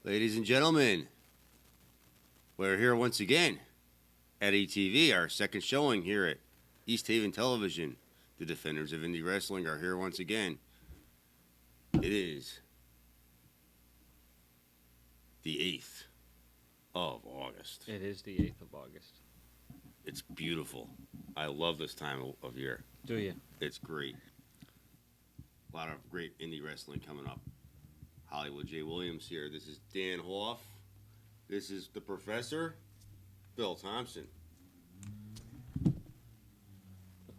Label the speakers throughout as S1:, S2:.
S1: Ladies and gentlemen, we're here once again at ATV, our second showing here at East Haven Television. The Defenders of Indie Wrestling are here once again. It is the 8th of August.
S2: It is the 8th of August.
S1: It's beautiful. I love this time of year.
S2: Do you?
S1: It's great. A lot of great indie wrestling coming up. Hollywood J. Williams here. This is Dan Hoff. This is the Professor, Bill Thompson.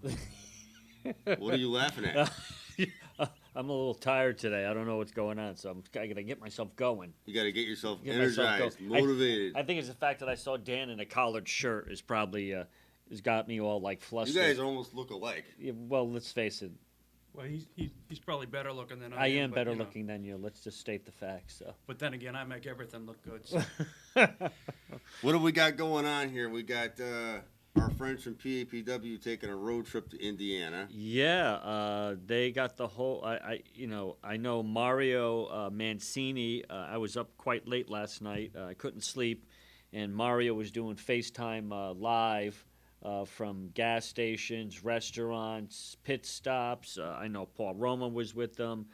S1: What are you laughing at?
S2: I'm a little tired today. I don't know what's going on, so I gotta get myself going.
S1: You got to get yourself energized, motivated.
S2: I think it's the fact that I saw Dan in a collared shirt is probably has got me all like flustered.
S1: You guys almost look alike.
S2: Yeah, well, let's face it.
S3: Well, he's probably better looking than I am.
S2: I am better looking than you. Let's just state the facts. So.
S3: But then again, I make everything look good. So.
S1: What do we got going on here? We got our friends from PAPW taking a road trip to Indiana.
S2: Yeah, they got the whole. I know Mario Mancini. I was up quite late last night. I couldn't sleep, and Mario was doing FaceTime live. From gas stations, restaurants, pit stops. I know Paul Roma was with them.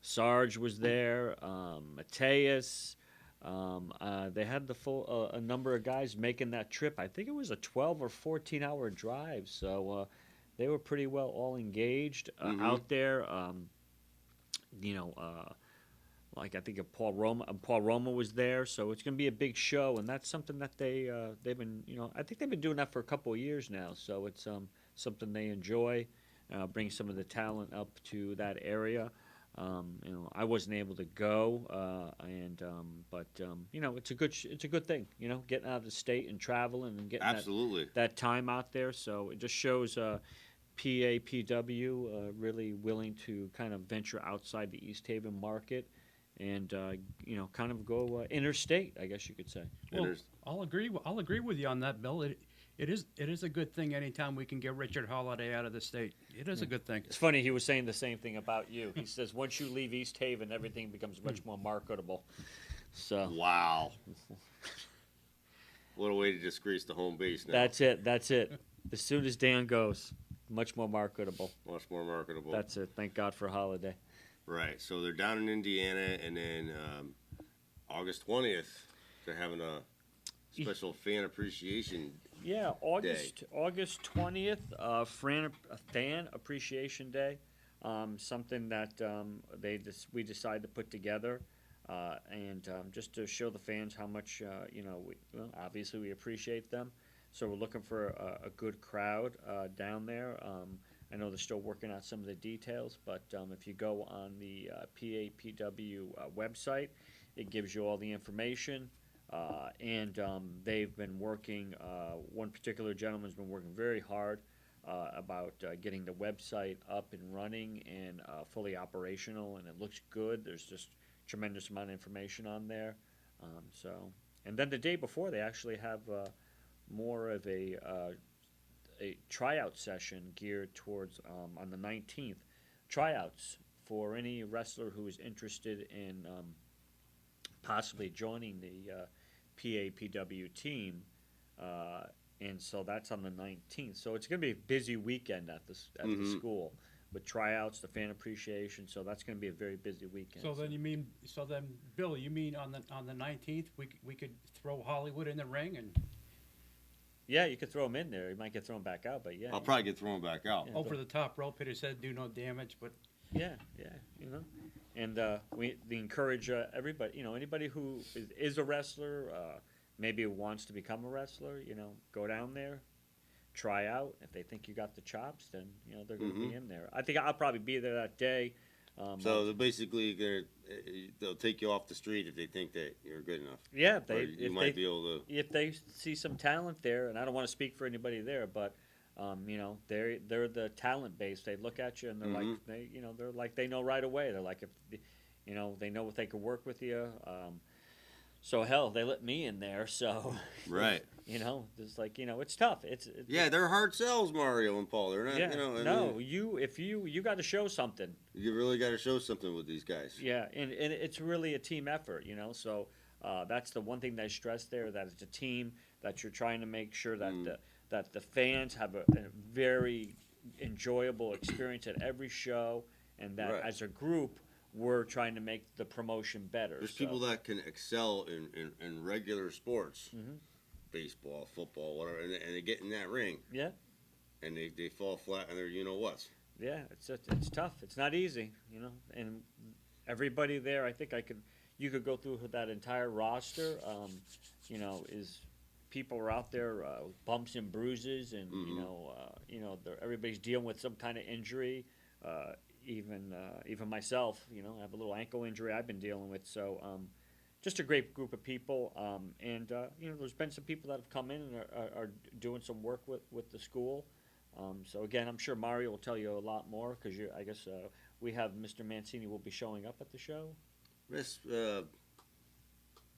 S2: Sarge was there. Mateus. They had the full a number of guys making that trip. I think it was a 12 or 14-hour drive. So they were pretty well all engaged out there. Like I think Paul Roma was there, so it's going to be a big show, and that's something that they've been, I think they've been doing that for a couple of years now. So it's something they enjoy, bring some of the talent up to that area. I wasn't able to go, but it's a good thing, getting out of the state and traveling and getting
S1: Absolutely.
S2: that time out there. So it just shows. PAPW really willing to kind of venture outside the East Haven market and kind of go interstate, I guess you could say.
S3: Well, I'll agree with you on that, Bill. It is a good thing anytime we can get Richard Holiday out of the state. It is a good thing.
S2: It's funny, he was saying the same thing about you. He says once you leave East Haven, everything becomes much more marketable. So
S1: Wow. What a way to disgrace the home base now.
S2: That's it. As soon as Dan goes, much more marketable.
S1: Much more marketable.
S2: That's it. Thank God for Holiday.
S1: Right. So they're down in Indiana, and then August 20th, they're having a special fan appreciation.
S2: Yeah, August 20th, fan appreciation day. Something that we decided to put together, and just to show the fans how much obviously we appreciate them. So we're looking for a good crowd down there. I know they're still working out some of the details, but if you go on the PAPW website, it gives you all the information. And they've been working, one particular gentleman's been working very hard about getting the website up and running and fully operational, and it looks good. There's just tremendous amount of information on there. And then the day before, they actually have more of a tryout session geared towards on the 19th. Tryouts for any wrestler who is interested in possibly joining the PAPW team, and so that's on the 19th. So it's going to be a busy weekend at the school with tryouts, the fan appreciation. So that's going to be a very busy weekend.
S3: So then, Bill, you mean on the 19th we could throw Hollywood in the ring and.
S2: Yeah, you could throw him in there. He might get thrown back out, but yeah.
S1: I'll probably get thrown back out.
S3: Yeah, over the top rope, hit his head, do no damage, but.
S2: Yeah, and we encourage everybody. Anybody who is a wrestler, maybe wants to become a wrestler. Go down there, try out. If they think you got the chops, then they're going to be in there. I think I'll probably be there that day.
S1: So they're basically they'll take you off the street if they think that you're good enough.
S2: Yeah,
S1: you might be able to.
S2: If they see some talent there, and I don't want to speak for anybody there, but they're the talent base. They look at you and they're like they know right away. They're like if they know if they could work with you. So hell, they let me in there. So
S1: Right.
S2: it's like it's tough. It's
S1: Yeah, they're hard sells, Mario and Paul. They're not.
S2: yeah.
S1: I
S2: No,
S1: mean,
S2: you got to show something.
S1: you really got to show something with these guys.
S2: Yeah, and it's really a team effort. So that's the one thing that I stress there. That it's a team, that you're trying to make sure that the fans have a very enjoyable experience at every show, and that
S1: Right.
S2: as a group we're trying to make the promotion better.
S1: There's
S2: So,
S1: people that can excel in regular sports,
S2: Mhm.
S1: baseball, football, whatever, and they get in that ring
S2: yeah,
S1: and they fall flat on their what.
S2: yeah, it's tough. It's not easy, and everybody there. I think you could go through that entire roster. Is people are out there with bumps and bruises, and everybody's dealing with some kind of injury. Even myself, I have a little ankle injury I've been dealing with. So just a great group of people, and there's been some people that have come in and are doing some work with the school. So again, I'm sure Mario will tell you a lot more because I guess we have Mr. Mancini will be showing up at the show.
S1: This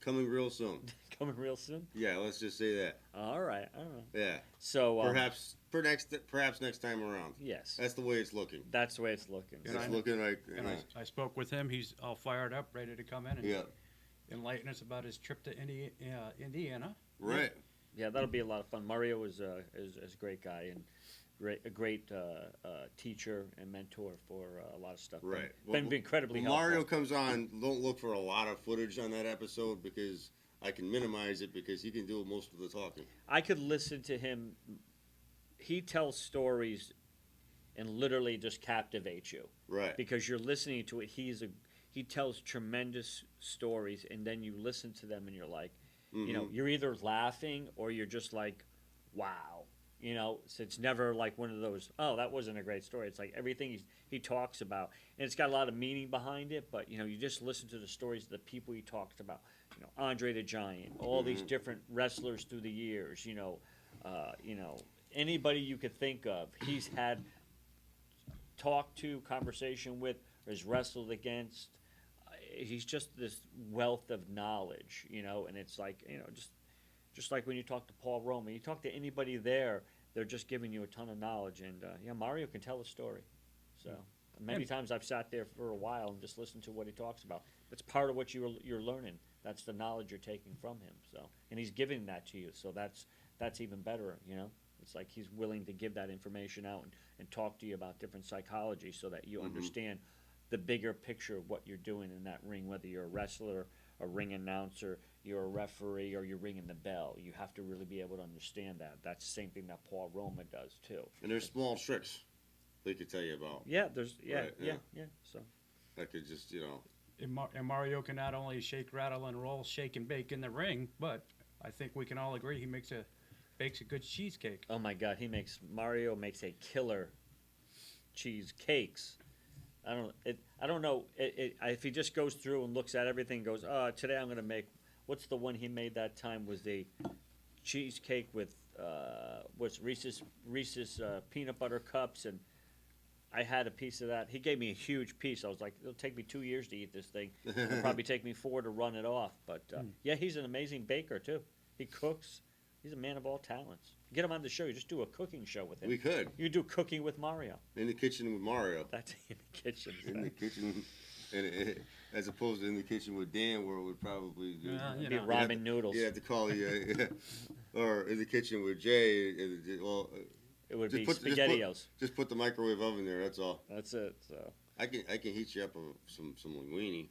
S1: coming real soon.
S2: Coming real soon.
S1: Yeah, let's just say that.
S2: All right.
S1: Yeah.
S2: So
S1: Perhaps next time around.
S2: yes,
S1: That's the way it's looking.
S2: that's the way it's looking.
S3: And
S1: It's looking like.
S3: And I spoke with him. He's all fired up, ready to come in and
S1: Yeah.
S3: enlighten us about his trip to Indiana.
S1: Right.
S2: Yeah, that'll be a lot of fun. Mario is a great guy and a great teacher and mentor for a lot of stuff.
S1: Right.
S2: Been incredibly
S1: When
S2: helpful.
S1: Mario comes on, don't look for a lot of footage on that episode because I can minimize it because he can do most of the talking.
S2: I could listen to him. He tells stories and literally just captivates you
S1: Right.
S2: because you're listening to it. He tells tremendous stories, and then you listen to them and you're like, you're either laughing or you're just like, wow. So it's never like one of those, oh, that wasn't a great story. It's like everything he talks about, and it's got a lot of meaning behind it, but, you just listen to the stories of the people he talks about. Andre the Giant, all these different wrestlers through the years, anybody you could think of, he's had talked to, conversation with, or has wrestled against. He's just this wealth of knowledge, and it's like, just like when you talk to Paul Roman, you talk to anybody there, they're just giving you a ton of knowledge. And Mario can tell a story. So many times I've sat there for a while and just listened to what he talks about. That's part of what you're learning. That's the knowledge you're taking from him. So, and he's giving that to you. So that's even better. It's like he's willing to give that information out and talk to you about different psychology so that you understand the bigger picture of what you're doing in that ring, whether you're a wrestler, a ring announcer, you're a referee, or you're ringing the bell. You have to really be able to understand that. That's the same thing that Paul Roma does too.
S1: And there's small tricks they could tell you about.
S2: Yeah,
S1: Right,
S2: So
S1: That could just,
S3: And Mario can not only shake, rattle, and roll, shake and bake in the ring, but I think we can all agree he bakes a good cheesecake.
S2: oh my God, Mario makes a killer cheesecakes. I don't know if he just goes through and looks at everything and goes, today I'm going to make, what's the one he made that time was the cheesecake with Reese's peanut butter cups, and I had a piece of that. He gave me a huge piece. I was like, it'll take me 2 years to eat this thing. It'll probably take me 4 to run it off. But yeah, he's an amazing baker too. He cooks. He's a man of all talents. Get him on the show. You just do a cooking show with him.
S1: we could.
S2: You do cooking with Mario.
S1: In the kitchen with Mario.
S2: That's in the kitchen.
S1: In the kitchen, as opposed to in the kitchen with Dan, where it would probably
S2: Be ramen noodles.
S1: You have to call or in the kitchen with Jay. Well,
S2: It would
S1: just
S2: be
S1: put- just put-
S2: SpaghettiOs.
S1: just put the microwave oven there. That's all.
S2: That's it. So
S1: I can heat you up some linguine.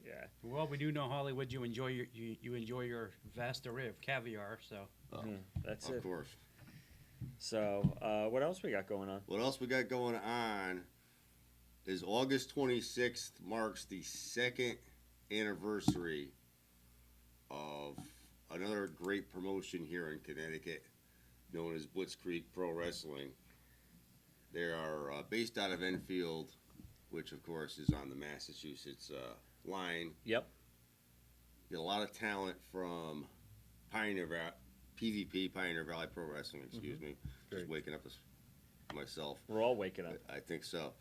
S2: yeah.
S3: Well, we do know Hollywood. You enjoy your vast array of caviar. So
S2: That's
S1: Of
S2: it.
S1: course.
S2: So what else we got going on?
S1: What else we got going on is August 26th marks the second anniversary of another great promotion here in Connecticut known as Blitzkrieg Pro Wrestling. They are based out of Enfield, which of course is on the Massachusetts line.
S2: Yep.
S1: Get a lot of talent from Pioneer Valley Pro Wrestling, excuse me.
S2: Great.
S1: Just waking up myself.
S2: We're all waking up.
S1: I think so.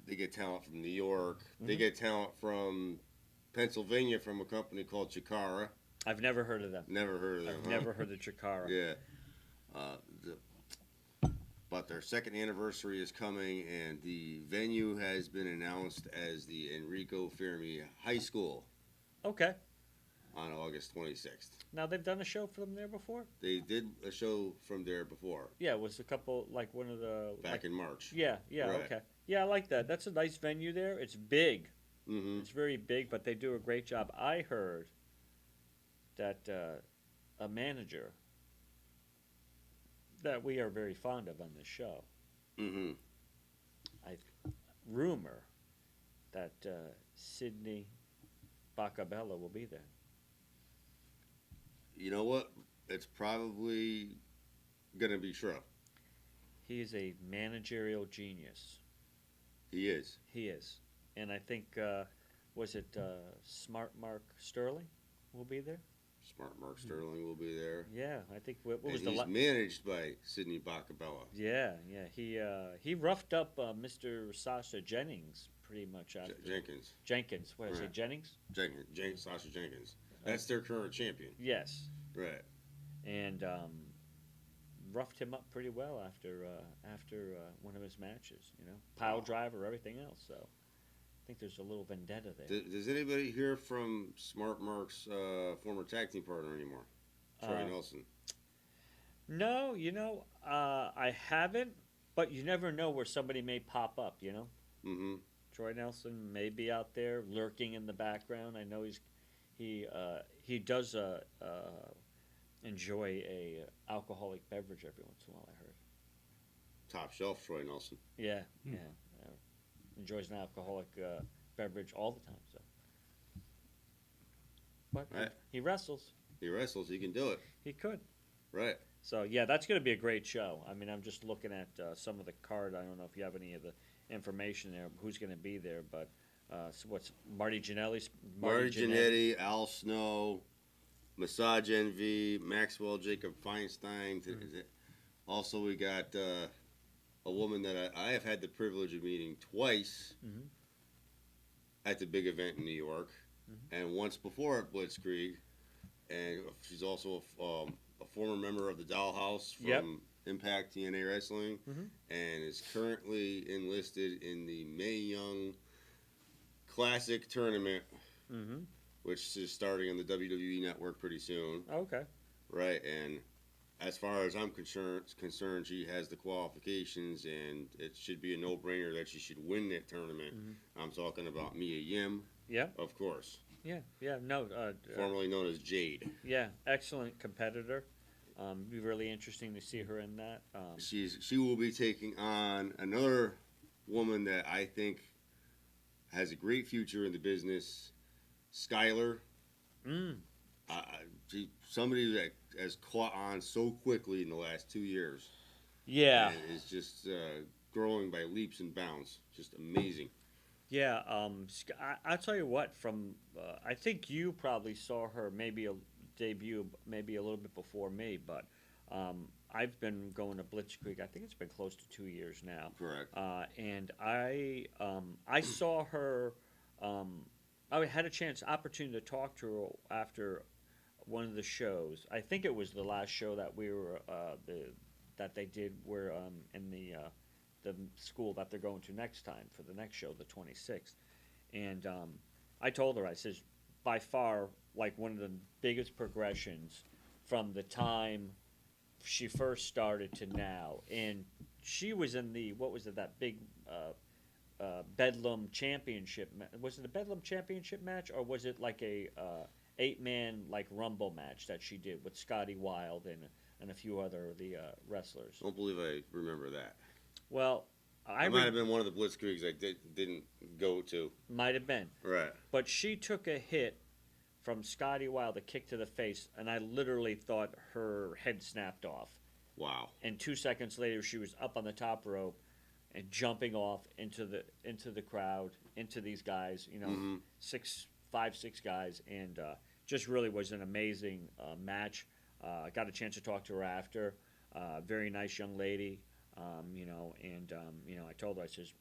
S1: They get talent from New York. They get talent from Pennsylvania from a company called Chikara.
S2: I've never heard of them.
S1: Never heard of them.
S2: I've never heard of Chikara.
S1: Yeah. But their second anniversary is coming, and the venue has been announced as the Enrico Fermi High School
S2: Okay.
S1: on August 26th.
S2: Now they've done a show from there before.
S1: They did a show from there before,
S2: Yeah, it was a couple like one of the
S1: back in March.
S2: Yeah, yeah,
S1: Right.
S2: okay. Yeah, I like that. That's a nice venue there. It's big.
S1: Mm-hmm.
S2: It's very big, but they do a great job. I heard that a manager that we are very fond of on this show,
S1: Mm-hmm.
S2: rumor that Sidney Bacabella will be there.
S1: You know what? It's probably gonna be true.
S2: He is a managerial genius.
S1: He is.
S2: He is. And I think, was it Smart Mark Sterling will be there?
S1: Smart Mark Sterling will be there.
S2: Yeah, I think, what
S1: And
S2: was the
S1: he's managed by Sidney Bacabella.
S2: Yeah, yeah. He roughed up Mr. Sasha Jennings pretty much after.
S1: Jenkins.
S2: What did I say,
S1: Right.
S2: Jennings?
S1: Sasha Jenkins. That's their current champion.
S2: Yes.
S1: Right.
S2: And roughed him up pretty well after one of his matches, Pile driver, everything else. So I think there's a little vendetta there.
S1: Does anybody hear from Smart Mark's former tag team partner anymore? Troy Nelson.
S2: No, I haven't, but you never know where somebody may pop up,
S1: Mm-hmm.
S2: Troy Nelson may be out there lurking in the background. I know he does enjoy a alcoholic beverage every once in a while. I heard.
S1: Top shelf, Troy Nelson.
S2: Yeah, yeah. Enjoys an alcoholic beverage all the time. So, but
S1: Right.
S2: he wrestles.
S1: He wrestles. He can do it.
S2: He could.
S1: Right.
S2: So yeah, that's going to be a great show. I mean, I'm just looking at some of the card. I don't know if you have any of the information there. Who's going to be there? But so what's Marty Jannetty's?
S1: Marty Jannetty, Al Snow, Massage Envy, Maxwell Jacob Feinstein.
S2: Mm-hmm.
S1: Also, we got a woman that I have had the privilege of meeting twice
S2: Mhm.
S1: at the big event in New York,
S2: Mm-hmm.
S1: and once before at Blitzkrieg. And she's also a former member of the Dollhouse from
S2: Yep.
S1: Impact TNA Wrestling,
S2: Mhm.
S1: and is currently enlisted in the Mae Young Classic Tournament,
S2: Mm-hmm.
S1: which is starting on the WWE Network pretty soon.
S2: Okay.
S1: Right, and as far as I'm concerned, she has the qualifications, and it should be a no-brainer that she should win that tournament.
S2: Mm-hmm.
S1: I'm talking about Mia Yim,
S2: Yeah.
S1: of course,
S2: Yeah. Yeah. No.
S1: formerly known as Jade.
S2: Yeah. Excellent competitor. Be really interesting to see her in that.
S1: She will be taking on another woman that I think has a great future in the business, Skylar.
S2: Mm.
S1: Somebody that has caught on so quickly in the last 2 years.
S2: Yeah.
S1: And is just growing by leaps and bounds. Just amazing.
S2: Yeah, I'll tell you what. From I think you probably saw her maybe debut maybe a little bit before me, but I've been going to Blitzkrieg. I think it's been close to 2 years now.
S1: Correct.
S2: And I saw her. I had opportunity to talk to her after one of the shows. I think it was the last show that we were that they did. Where in the school that they're going to next time for the next show, the 26th. And I told her, I says, by far, like one of the biggest progressions from the time she first started to now. And she was in that big Bedlam Championship. Was it a Bedlam Championship match, or was it like a 8-man like Rumble match that she did with Scotty Wilde and a few other of the wrestlers?
S1: Don't believe I remember that.
S2: Well,
S1: I might have been one of the Blitzkriegs I didn't go to.
S2: Might have been.
S1: Right.
S2: But she took a hit from Scotty Wilde, a kick to the face, and I literally thought her head snapped off.
S1: Wow.
S2: And 2 seconds later, she was up on the top rope and jumping off into the crowd, into these guys,
S1: Mm-hmm.
S2: 6 guys, and just really was an amazing match. I got a chance to talk to her after. Very nice young lady. I told her, I says,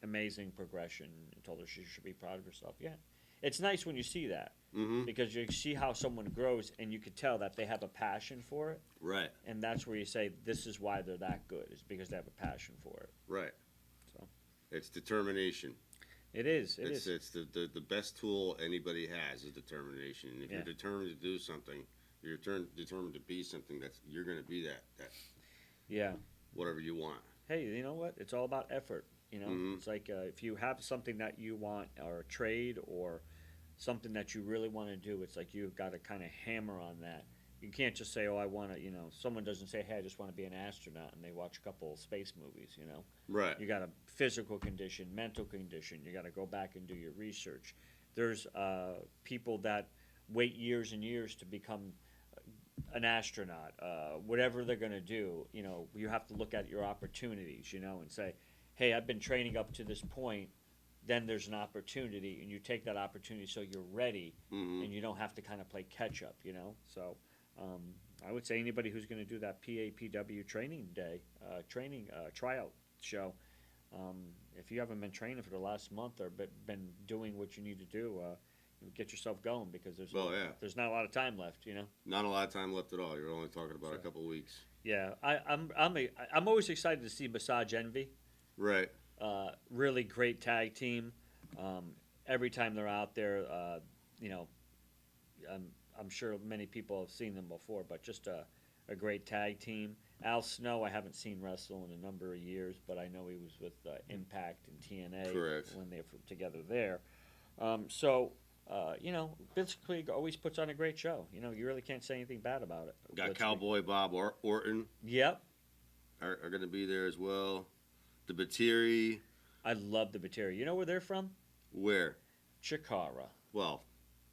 S2: amazing progression. I told her she should be proud of herself. Yeah, it's nice when you see that
S1: Mm-hmm.
S2: because you see how someone grows and you can tell that they have a passion for it,
S1: Right.
S2: and that's where you say this is why they're that good is because they have a passion for it.
S1: Right.
S2: So
S1: It's determination.
S2: it is.
S1: It's the best tool anybody has is determination. And if
S2: Yeah.
S1: you're determined to do something, you're determined to be something that's you're going to be that
S2: Yeah.
S1: whatever you want.
S2: Hey, you know what? It's all about effort. You know,
S1: Mhm.
S2: it's like if you have something that you want, or a trade, or something that you really want to do, it's like you've got to kind of hammer on that. You can't just say, "Oh, I want to." You know, someone doesn't say, "Hey, I just want to be an astronaut," and they watch a couple of space movies. You know,
S1: Right.
S2: you got a physical condition, mental condition. You got to go back and do your research. There's people that wait years and years to become an astronaut, whatever they're going to do. You know, you have to look at your opportunities, you know, and say, hey, I've been training up to this point. Then there's an opportunity, and you take that opportunity so you're ready,
S1: Mm-hmm.
S2: and you don't have to kind of play catch up, you know. So I would say anybody who's going to do that PAPW training day, tryout show, if you haven't been training for the last month or been doing what you need to do, get yourself going because
S1: Well, yeah.
S2: there's not a lot of time left, you know.
S1: Not a lot of time left at all. You're only talking about a couple weeks.
S2: Yeah, I'm always excited to see Massage Envy.
S1: Right.
S2: Really great tag team. Every time they're out there, you know, I'm sure many people have seen them before, but just a great tag team. Al Snow, I haven't seen wrestle in a number of years, but I know he was with Impact and TNA
S1: Correct.
S2: when they were together there. You know, basically always puts on a great show. You know, you really can't say anything bad about it.
S1: Got Cowboy Bob Orton
S2: Yep.
S1: are going to be there as well. The Batiri.
S2: I love the Bateri. You know where they're from?
S1: Where?
S2: Chikara.
S1: Well,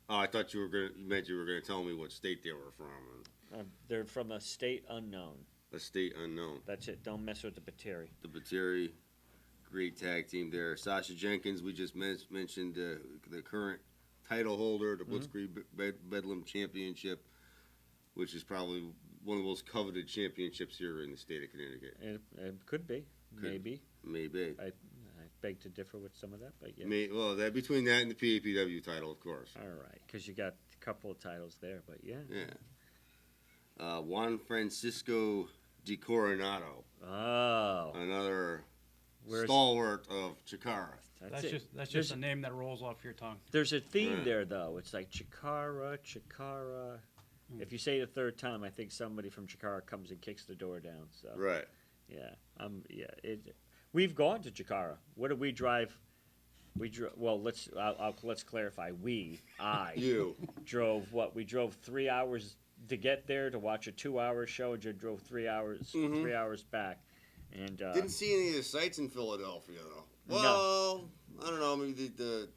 S1: I thought you meant you were going to tell me what state they were from.
S2: They're from a state unknown.
S1: A state unknown.
S2: That's it. Don't mess with the Bateri.
S1: The Batiri. Great tag team there. Sasha Jenkins, we just mentioned the current title holder, the Blitzkrieg Bedlam Championship, which is probably one of the most coveted championships here in the state of Connecticut.
S2: It could be. Maybe.
S1: Maybe.
S2: I beg to differ with some of that, but yeah.
S1: Well, that between that and the PAPW title, of course.
S2: All right, because you got a couple of titles there, but yeah.
S1: Yeah. Juan Francisco Di Coronado.
S2: Oh.
S1: Another
S2: Where's-
S1: stalwart of Chikara.
S3: That's just a name that rolls off your tongue.
S2: There's a theme
S1: Right.
S2: there, though. It's like Chikara, Chikara. If you say it a third time, I think somebody from Chikara comes and kicks the door down. So
S1: Right.
S2: yeah, we've gone to Chikara. What did we drive? Well, let's clarify.
S1: You.
S2: Drove what? We drove 3 hours to get there to watch a 2-hour show, and just drove 3 hours,
S1: Mhm.
S2: 3 hours back. And
S1: Didn't see any of the sights in Philadelphia, though.
S2: No.
S1: Well, I don't know. Maybe the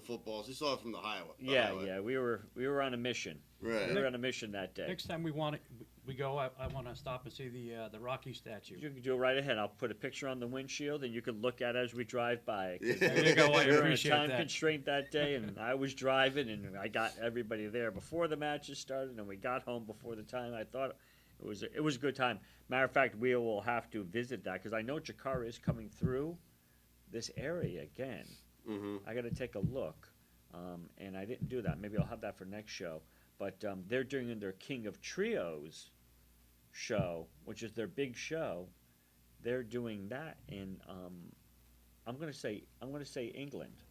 S1: footballs. You saw it from the highway.
S2: yeah, we were on a mission.
S1: Right.
S2: We were on a mission that day.
S3: Next time we go, I want to stop and see the Rocky statue.
S2: You can do it right ahead. I'll put a picture on the windshield, and you can look at it as we drive by. 'Cause
S1: Yeah.
S3: There you go. I
S2: We were on a
S3: appreciate
S2: time
S3: that.
S2: constraint that day, and I was driving, and I got everybody there before the matches started, and we got home before the time. I thought it was a good time. Matter of fact, we will have to visit that because I know Chikara is coming through this area again.
S1: Mm-hmm.
S2: I got to take a look, and I didn't do that. Maybe I'll have that for next show. But they're doing their King of Trios show, which is their big show. They're doing that in I'm gonna say England.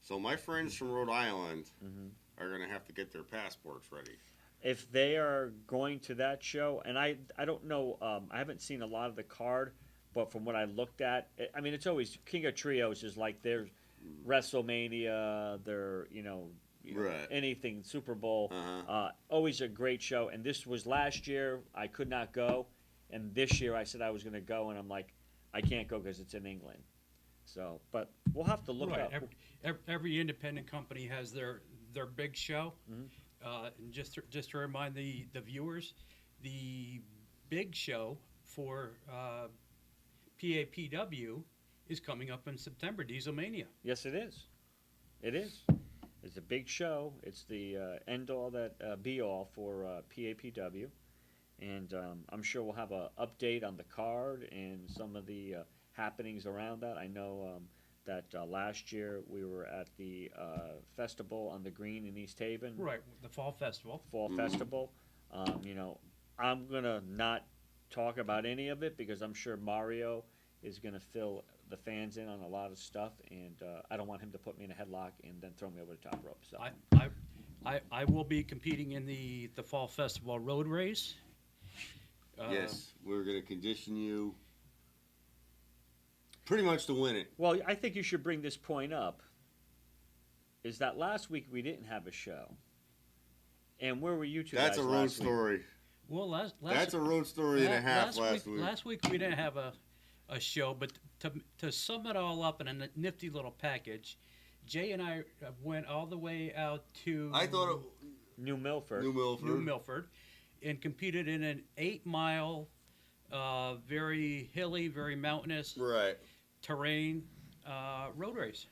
S1: So my friends from Rhode Island
S2: Mm-hmm.
S1: are going to have to get their passports ready.
S2: If they are going to that show, and I don't know, I haven't seen a lot of the card, but from what I looked at, I mean, it's always King of Trios is like their WrestleMania, their
S1: Right.
S2: anything Super Bowl.
S1: Uh-huh.
S2: Always a great show. And this was last year. I could not go, and this year I said I was going to go, and I'm like, I can't go because it's in England. So, but we'll have to look
S3: Right.
S2: up.
S3: Every independent company has their big show.
S2: Mhm.
S3: And just to remind the viewers, the big show for PAPW is coming up in September, Dieselmania.
S2: Yes, it is. It is. It's a big show. It's the end all that be all for PAPW, and I'm sure we'll have an update on the card and some of the happenings around that. I know that last year we were at the festival on the green in East Haven.
S3: Right, the fall festival.
S2: Fall festival. You know, I'm gonna not talk about any of it because I'm sure Mario is gonna fill the fans in on a lot of stuff, and I don't want him to put me in a headlock and then throw me over the top rope. So
S3: I will be competing in the fall festival road race.
S1: Yes, we're going to condition you pretty much to win it.
S2: well, I think you should bring this point up. Is that last week we didn't have a show, and where were you two?
S1: That's
S2: guys
S1: a road
S2: last week?
S1: story.
S3: Well,
S1: That's a road story and a half last week.
S3: Last week we didn't have a show, but to sum it all up in a nifty little package, Jay and I went all the way out to
S1: I thought it
S2: New Milford.
S3: New Milford and competed in an 8-mile, very hilly, very mountainous
S1: right.
S3: terrain road race.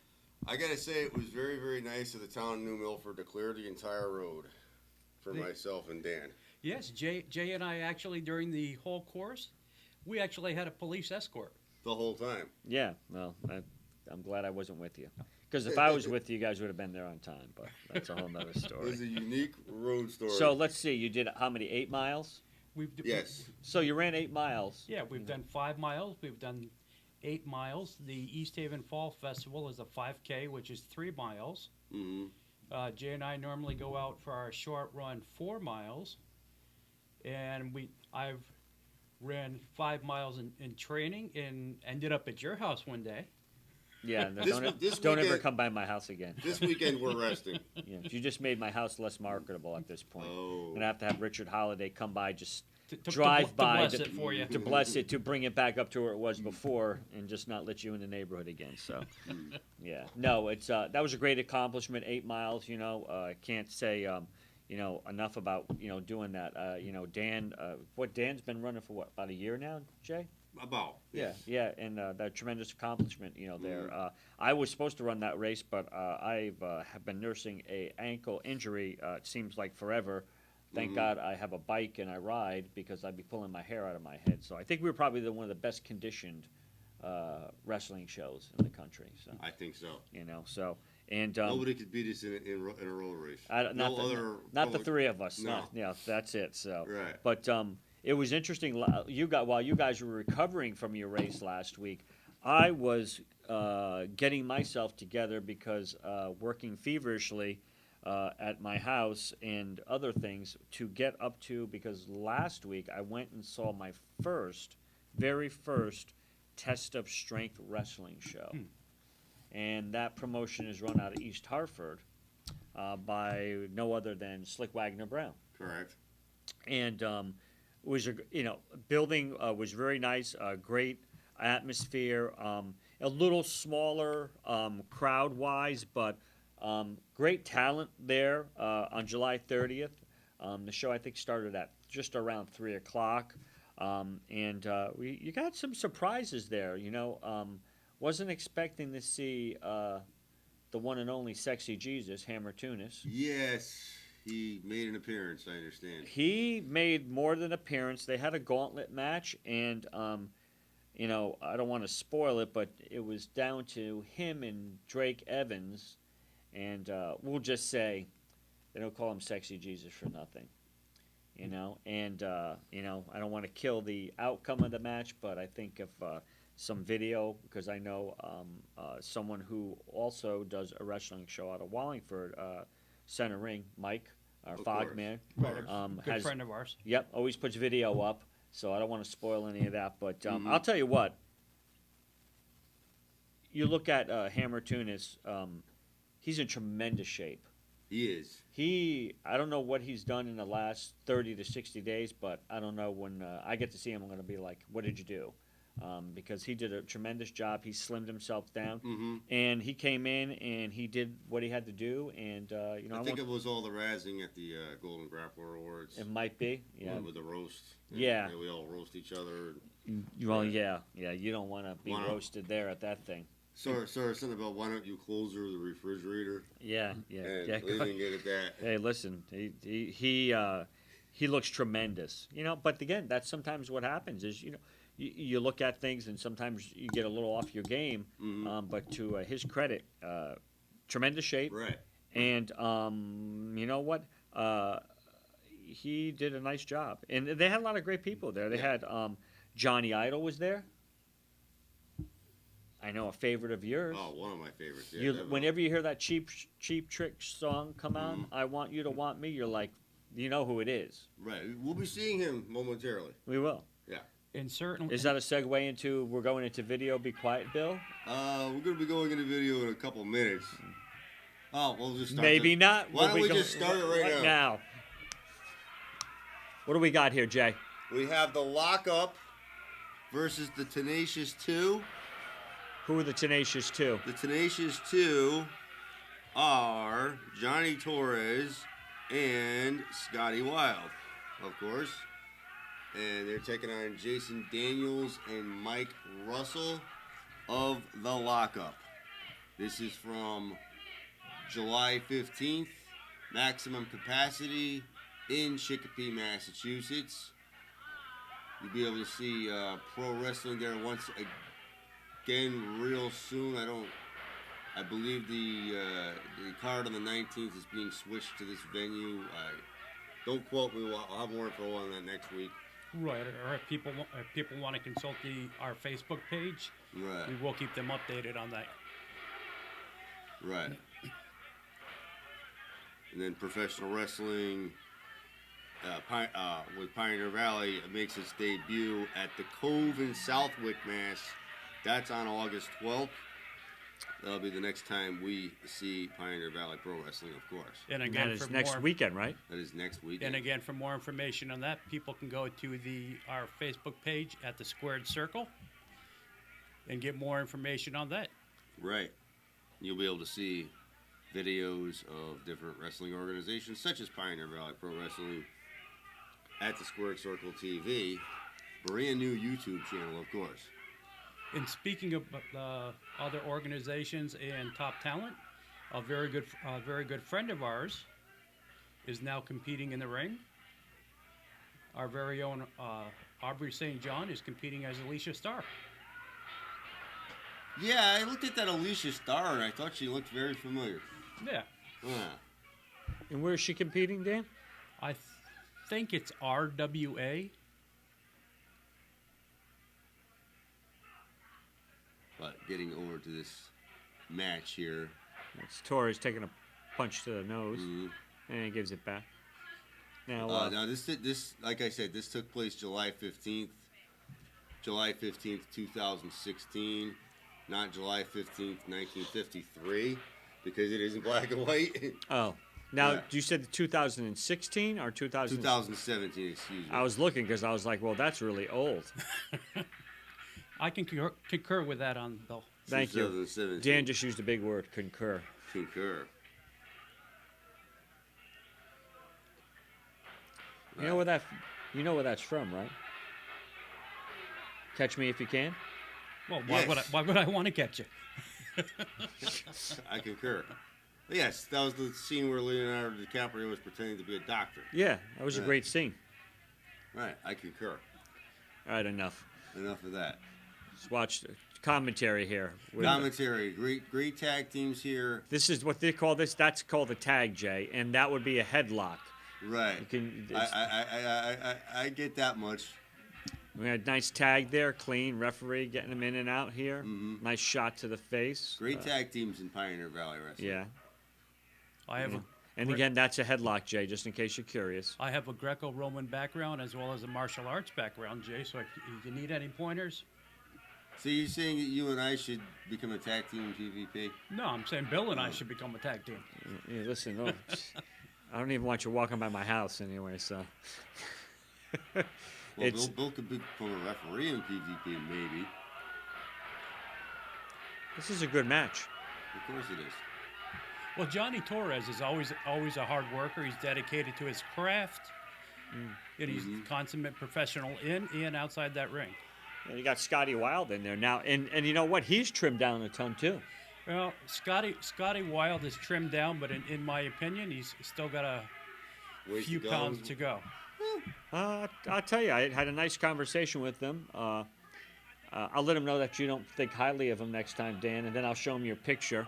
S1: I gotta say, it was very, very nice of the town of New Milford to clear the entire road for myself and Dan.
S3: Yes, Jay and I actually, during the whole course, we actually had a police escort.
S1: The whole time.
S2: Yeah, well, I'm glad I wasn't with you. Because if I was with you, you guys would have been there on time, but that's a whole nother
S1: It
S2: story.
S1: was a unique road story.
S2: So let's see, you did how many, 8 miles?
S1: Yes.
S2: So you ran 8 miles.
S3: Yeah, we've done 5 miles. We've done 8 miles. The East Haven Fall Festival is a 5K, which is 3 miles.
S1: Mm-hmm.
S3: Jay and I normally go out for our short run 4 miles, and I've ran 5 miles in training and ended up at your house one day.
S2: Yeah,
S1: This
S2: don't
S1: weekend-
S2: ever come by my house again.
S1: This weekend we're resting.
S2: Yeah, you just made my house less marketable at this point.
S1: Oh.
S2: I'm gonna have to have Richard Holiday come by, just
S3: To
S2: drive by
S3: bless it for you.
S2: to bless it, to bring it back up to where it was before, and just not let you in the neighborhood again. So, yeah, no, it's that was a great accomplishment. 8 miles, you know, I can't say you know enough about doing that. You know, Dan, Dan's been running for what, about a year now, Jay?
S1: About.
S2: Yeah, yeah, and that tremendous accomplishment, there. I was supposed to run that race, but I have been nursing a ankle injury. It seems like forever. Thank God I have a bike and I ride because I'd be pulling my hair out of my head. So I think we were probably one of the best conditioned wrestling shows in the country. So
S1: I think so.
S2: so and
S1: Nobody could beat us in a road race.
S2: not the three of us.
S1: No.
S2: Yeah, that's it. So
S1: Right.
S2: but it was interesting. While you guys were recovering from your race last week, I was getting myself together because working feverishly at my house and other things to get up to, because last week I went and saw my very first Test of Strength wrestling show. And that promotion is run out of East Hartford by no other than Slick Wagner Brown.
S1: Correct.
S2: And was building was very nice, great atmosphere, a little smaller crowd wise, but great talent there on July 30th. The show I think started at just around 3 o'clock, and you got some surprises there. Wasn't expecting to see the one and only Sexy Jesus, Hammer Tunis.
S1: Yes, he made an appearance, I understand.
S2: He made more than an appearance. They had a gauntlet match, and I don't want to spoil it, but it was down to him and Drake Evans, and we'll just say they don't call him Sexy Jesus for nothing. And I don't want to kill the outcome of the match, but I think if some video, because I know someone who also does a wrestling show out of Wallingford, Center Ring, Mike, our
S1: Of
S2: Fog
S1: course.
S2: Man.
S3: Good friend of ours.
S2: Yep, always puts video up, so I don't want to spoil any of that. But I'll tell you what, you look at Hammer Tunis, he's in tremendous shape.
S1: He is.
S2: I don't know what he's done in the last 30 to 60 days, but I don't know when I get to see him, I'm going to be like, what did you do? Because he did a tremendous job. He slimmed himself down, and he came in and he did what he had to do. And
S1: I think it was all the razzing at the Golden Grappler Awards.
S2: it might be, yeah.
S1: With the roast.
S2: Yeah.
S1: We all roast each other.
S2: Well, yeah. You don't want to be roasted there at that thing.
S1: Sorry, something about why don't you close the refrigerator?
S2: Yeah.
S1: And
S2: Yeah.
S1: leaving it at that.
S2: Hey, listen, he looks tremendous. But again, that's sometimes what happens is you look at things and sometimes you get a little off your game. But to his credit, tremendous shape.
S1: Right.
S2: And you know what? He did a nice job. And they had a lot of great people there. They had Johnny Idol was there. I know, a favorite of yours.
S1: Oh, one of my favorites. Yeah,
S2: Whenever you hear that Cheap Trick song come on, I Want You to Want Me, you're like, you know who it is.
S1: Right. We'll be seeing him momentarily.
S2: We will.
S1: Yeah.
S3: In certain
S2: Is that a segue into we're going into video? Be quiet, Bill.
S1: We're going to be going into video in a couple minutes. Oh, we'll just start.
S2: Maybe not.
S1: Why don't we just start it right now?
S2: What do we got here, Jay?
S1: We have the Lockup versus the Tenacious 2.
S2: Who are the Tenacious 2?
S1: The Tenacious 2 are Johnny Torres and Scotty Wild, of course. And they're taking on Jason Daniels and Mike Russell of the Lockup. This is from July 15th, maximum capacity in Chicopee, Massachusetts. You'll be able to see pro wrestling there once again real soon. I believe the card on the 19th is being switched to this venue. Don't quote me. I'll have more info on that next week.
S3: Right, or if people want to consult our Facebook page,
S1: Right.
S3: we will keep them updated on that.
S1: Right. And then professional wrestling with Pioneer Valley makes its debut at the Cove in Southwick, Mass. That's on August 12th. That'll be the next time we see Pioneer Valley Pro Wrestling, of course.
S3: And again,
S2: That is next weekend, right?
S1: That is next weekend.
S3: And again, for more information on that, people can go to our Facebook page at the Squared Circle and get more information on that.
S1: Right. You'll be able to see videos of different wrestling organizations, such as Pioneer Valley Pro Wrestling, at the Squared Circle TV. Brand new YouTube channel, of course.
S3: And speaking of other organizations and top talent, a very good friend of ours is now competing in the ring. Our very own Aubrey St. John is competing as Alicia Starr.
S1: Yeah, I looked at that Alicia Starr and I thought she looked very familiar.
S3: Yeah.
S1: Yeah.
S2: And where is she competing, Dan?
S3: I think it's RWA.
S1: But getting over to this match here.
S2: It's Torres taking a punch to the nose, and he gives it back. Now,
S1: now this, like I said, this took place July 15th, 2016, not July 15th, 1953, because it is in black and white.
S2: oh, now
S1: Yeah.
S2: you said 2016 or 2000?
S1: 2017, excuse me.
S2: I was looking because I was like, well, that's really old.
S3: I can concur with that on Bill.
S2: Thank you.
S1: 2017.
S2: Dan just used a big word, concur.
S1: Concur.
S2: You know where that's from, right? Catch Me If You Can.
S3: Well,
S1: Yes.
S3: why would I want to catch you?
S1: I concur. Yes, that was the scene where Leonardo DiCaprio was pretending to be a doctor.
S2: Yeah, that was a
S1: Yeah.
S2: great scene.
S1: Right, I concur.
S2: All right, enough.
S1: Enough of that.
S2: Let's watch the commentary here.
S1: Commentary, great tag teams here.
S2: This is what they call this. That's called a tag, Jay, and that would be a headlock.
S1: Right.
S2: You can,
S1: I get that much.
S2: we had a nice tag there, clean referee getting him in and out here. Nice shot to the face.
S1: Great tag teams in Pioneer Valley Wrestling.
S2: Yeah.
S3: I have
S2: And again, that's a headlock, Jay, just in case you're curious.
S3: I have a Greco-Roman background as well as a martial arts background, Jay. So if you need any pointers,
S1: So you're saying that you and I should become a tag team in PvP?
S3: no, I'm saying Bill and I should become a tag team.
S2: Yeah, listen, no, I don't even want you walking by my house anyway, so.
S1: Well,
S2: It's-
S1: Bill could become a referee in PvP, maybe.
S2: This is a good match.
S1: Of course it is.
S3: Well, Johnny Torres is always a hard worker. He's dedicated to his craft, and he's a consummate professional in and outside that ring.
S2: And you got Scotty Wild in there now, and you know what? He's trimmed down a ton too.
S3: Well, Scotty Wild is trimmed down, but in my opinion, he's still got a
S1: Ways
S3: few
S1: to go.
S3: pounds to go.
S2: I'll tell you, I had a nice conversation with them. I'll let him know that you don't think highly of him next time, Dan, and then I'll show him your picture.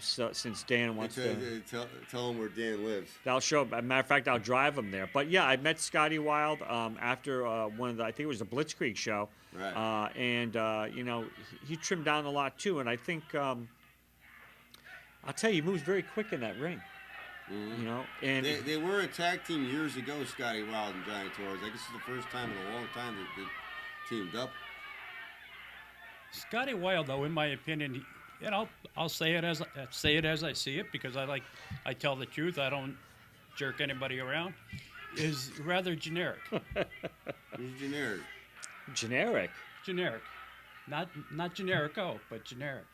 S2: So since Dan wants to,
S1: Tell him where Dan lives.
S2: I'll show. As a matter of fact, I'll drive him there. But yeah, I met Scotty Wild after one of the, I think it was the Blitzkrieg show,
S1: Right.
S2: and you know, he trimmed down a lot too. And I think I'll tell you, he moves very quick in that ring.
S1: Mhm.
S2: You know, and
S1: They were a tag team years ago, Scotty Wild and Giant Torres. I guess it's the first time in a long time that they teamed up.
S3: Scotty Wild, though, in my opinion, and I'll say it as I see it because I tell the truth. I don't jerk anybody around. Is rather generic.
S1: He's generic.
S2: generic.
S3: Not generico, but generic.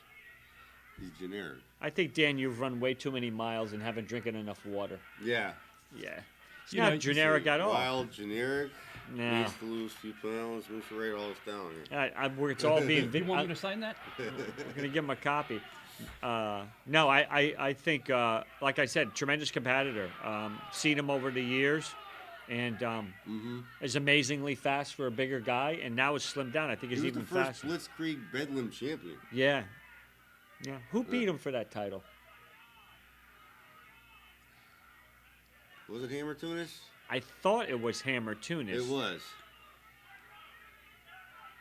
S1: He's generic.
S2: I think Dan, you've run way too many miles and haven't drinking enough water.
S1: Yeah.
S2: Yeah, it's
S3: You
S2: not
S3: know,
S2: generic at all.
S1: Wild, generic.
S2: No.
S1: Needs to lose a few pounds. We should write all this down here.
S2: It's all being.
S3: You want me to sign that?
S2: I'm gonna give him a copy. No, I think, like I said, tremendous competitor. Seen him over the years, and is amazingly fast for a bigger guy. And now it's slimmed down. I think
S1: He
S2: he's
S1: was
S2: even
S1: the first
S2: faster.
S1: Blitzkrieg Bedlam champion.
S2: Yeah. Who beat him for that title?
S1: Was it Hammer Tunis?
S2: I thought it was Hammer Tunis.
S1: It was.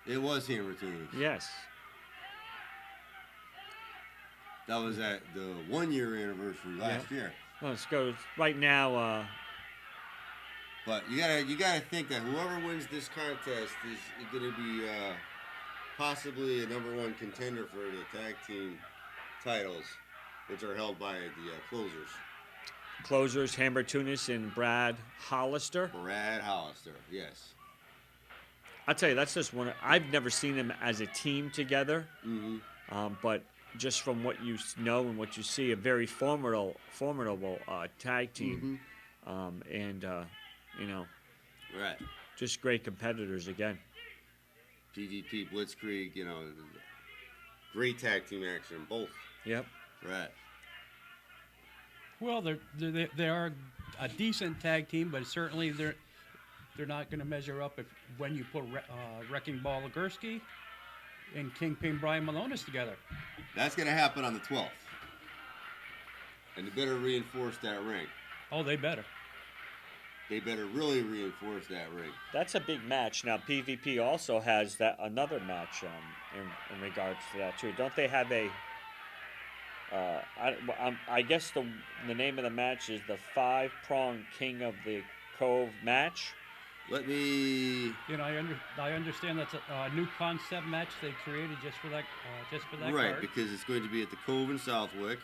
S1: It was Hammer Tunis.
S2: Yes.
S1: That was at the 1 year anniversary last year.
S2: Let's go right now.
S1: But you gotta think that whoever wins this contest is going to be possibly a #1 contender for the tag team titles, which are held by the closers.
S2: Closers, Hammer Tunis and Brad Hollister.
S1: Brad Hollister, yes.
S2: I'll tell you, that's just one. I've never seen them as a team together, but just from what you know and what you see, a very formidable tag team, and you know,
S1: Right.
S2: just great competitors again.
S1: PvP, Blitzkrieg, you know, great tag team action, both.
S2: Yep.
S1: Right.
S3: Well, they are a decent tag team, but certainly they're not going to measure up when you put Wrecking Ball Legursky and Kingpin Brian Malonis together.
S1: That's going to happen on the 12th. And they better reinforce that ring.
S3: Oh, they better.
S1: They better really reinforce that ring.
S2: That's a big match. Now PvP also has that another match in regards to that too. Don't they have a? I guess the name of the match is the 5-prong King of the Cove match.
S1: Let me.
S3: You know, I understand that's a new concept match they created just for that
S1: Right,
S3: card.
S1: because it's going to be at the Cove in Southwick.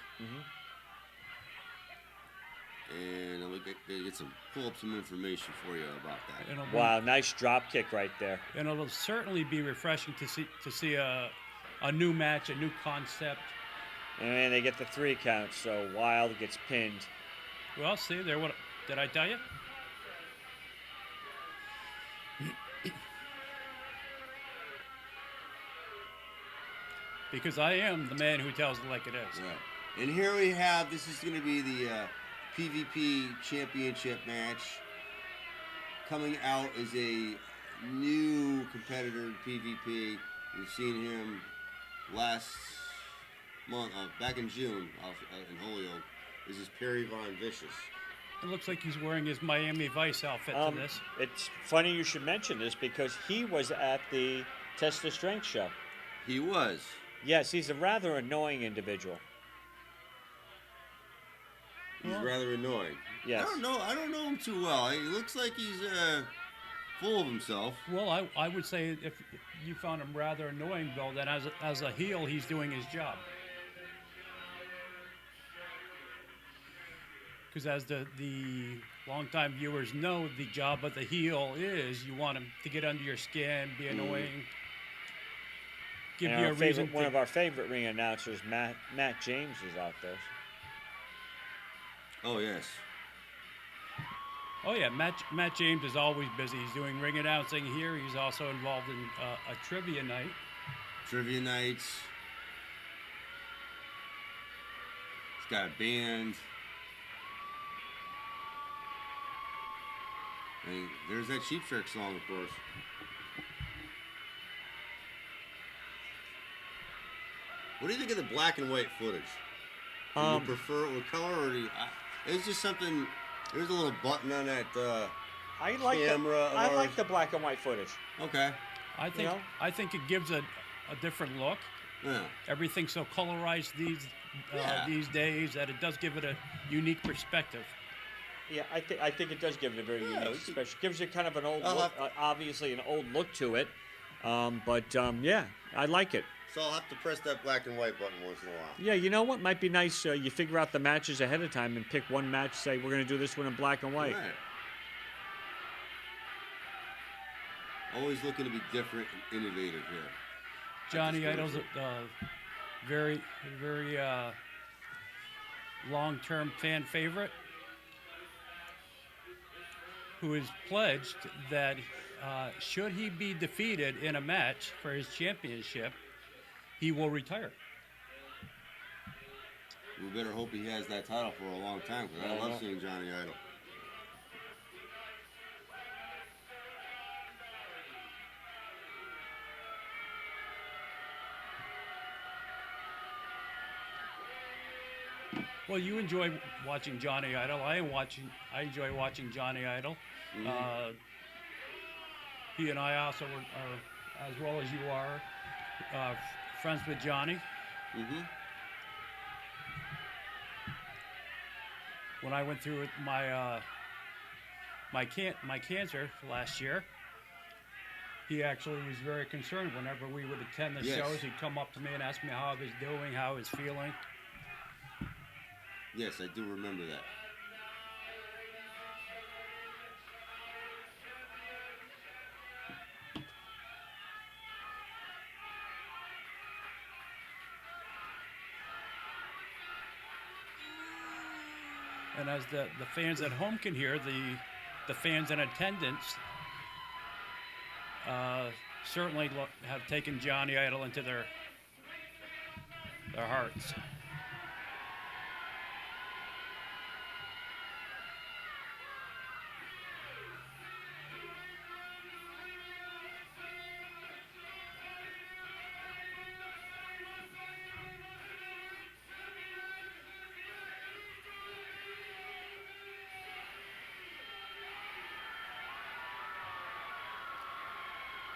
S1: And I'm gonna pull up some information for you about that.
S3: And
S2: Wow, nice drop kick right there.
S3: and it'll certainly be refreshing to see a new match, a new concept.
S2: And they get the 3 count, so Wild gets pinned.
S3: Well, see there. What did I tell you? Because I am the man who tells it like it is.
S1: Right. And here we have, this is going to be the PvP Championship match. Coming out as a new competitor in PvP. We've seen him last month, back in June, in Holyoke. This is Perry Von Vicious.
S3: It looks like he's wearing his Miami Vice outfit to this.
S2: It's funny you should mention this because he was at the Test of Strength show.
S1: He was.
S2: Yes, he's a rather annoying individual.
S1: He's rather annoying.
S2: Yes.
S1: I don't know him too well. He looks like he's full of himself.
S3: Well, I would say if you found him rather annoying, though, then as a heel, he's doing his job. Because as the longtime viewers know, the job of the heel is you want him to get under your skin, be annoying, give
S2: And
S3: you
S2: our
S3: a reason.
S2: one of our favorite ring announcers, Matt James, is out there.
S1: Oh, yes.
S3: Oh yeah, Matt James is always busy. He's doing ring announcing here. He's also involved in a trivia night.
S1: Trivia nights. He's got a band. And there's that Cheap Trick song, of course. What do you think of the black and white footage? Do you prefer it with color, or do you, it's just something? There's a little button on that
S2: I like
S1: camera.
S2: I like the black and white footage.
S1: Okay.
S3: I think
S2: know?
S3: I think it gives a different look.
S1: Yeah.
S3: Everything's so colorized these days that it does give it a unique perspective.
S2: Yeah, I think it does give it a very
S1: Yeah,
S2: unique, special. Gives it kind of an old
S1: I'll
S2: look, obviously an old look to it. Yeah, I like it.
S1: So I'll have to press that black and white button once in a while.
S2: Yeah, you know what might be nice? You figure out the matches ahead of time and pick one match. Say we're going to do this one in black and white.
S1: Right. Always looking to be different and innovative here.
S3: Johnny Idol's a very long-term fan favorite who has pledged that should he be defeated in a match for his championship, he will retire.
S1: We better hope he has that title for a long time, because I love seeing Johnny Idol.
S3: Well, you enjoy watching Johnny Idol. I enjoy watching Johnny Idol.
S1: Mm-hmm.
S3: He and I also are, as well as you are, friends with Johnny.
S1: Mm-hmm.
S3: When I went through my cancer last year, he actually was very concerned. Whenever we would attend the shows, he'd come up to me and ask me how I was doing, how I was feeling.
S1: Yes, I do remember that.
S3: And as the fans at home can hear, the fans in attendance certainly have taken Johnny Idol into their hearts.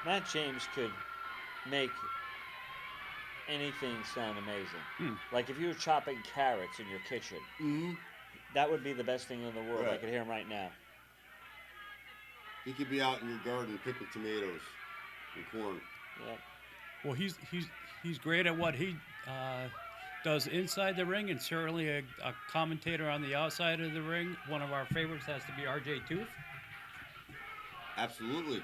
S2: Matt James could make anything sound amazing. Like if you were chopping carrots in your kitchen, that would be the best thing in the world. I
S1: Right.
S2: could hear him right now.
S1: He could be out in your garden picking tomatoes and corn.
S2: Yeah.
S3: Well, he's great at what he does inside the ring, and certainly a commentator on the outside of the ring. One of our favorites has to be RJ Tooth.
S1: Absolutely.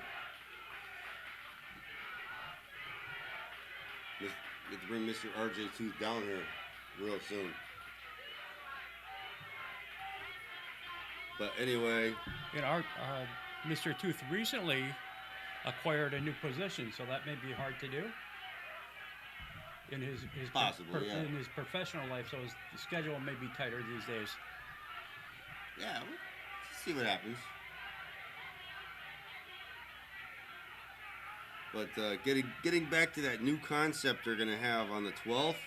S1: Get to bring Mr. RJ Tooth down here real soon. But anyway,
S3: And our Mr. Tooth recently acquired a new position, so that may be hard to do in his
S1: Possibly, yeah.
S3: in his professional life. So his schedule may be tighter these days.
S1: yeah, we'll see what happens. But getting back to that new concept they're going to have on the 12th,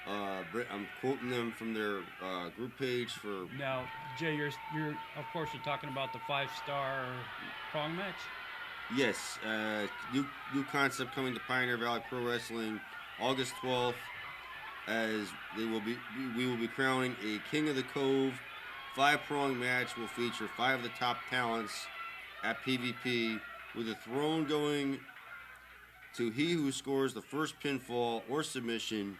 S1: I'm quoting them from their group page for...
S3: Now, Jay, you're of course you're talking about the 5-star prong match.
S1: Yes, new concept coming to Pioneer Valley Pro Wrestling August 12th, as we will be crowning a King of the Cove 5-prong match. Will feature 5 of the top talents at PvP, with a throne going to he who scores the first pinfall or submission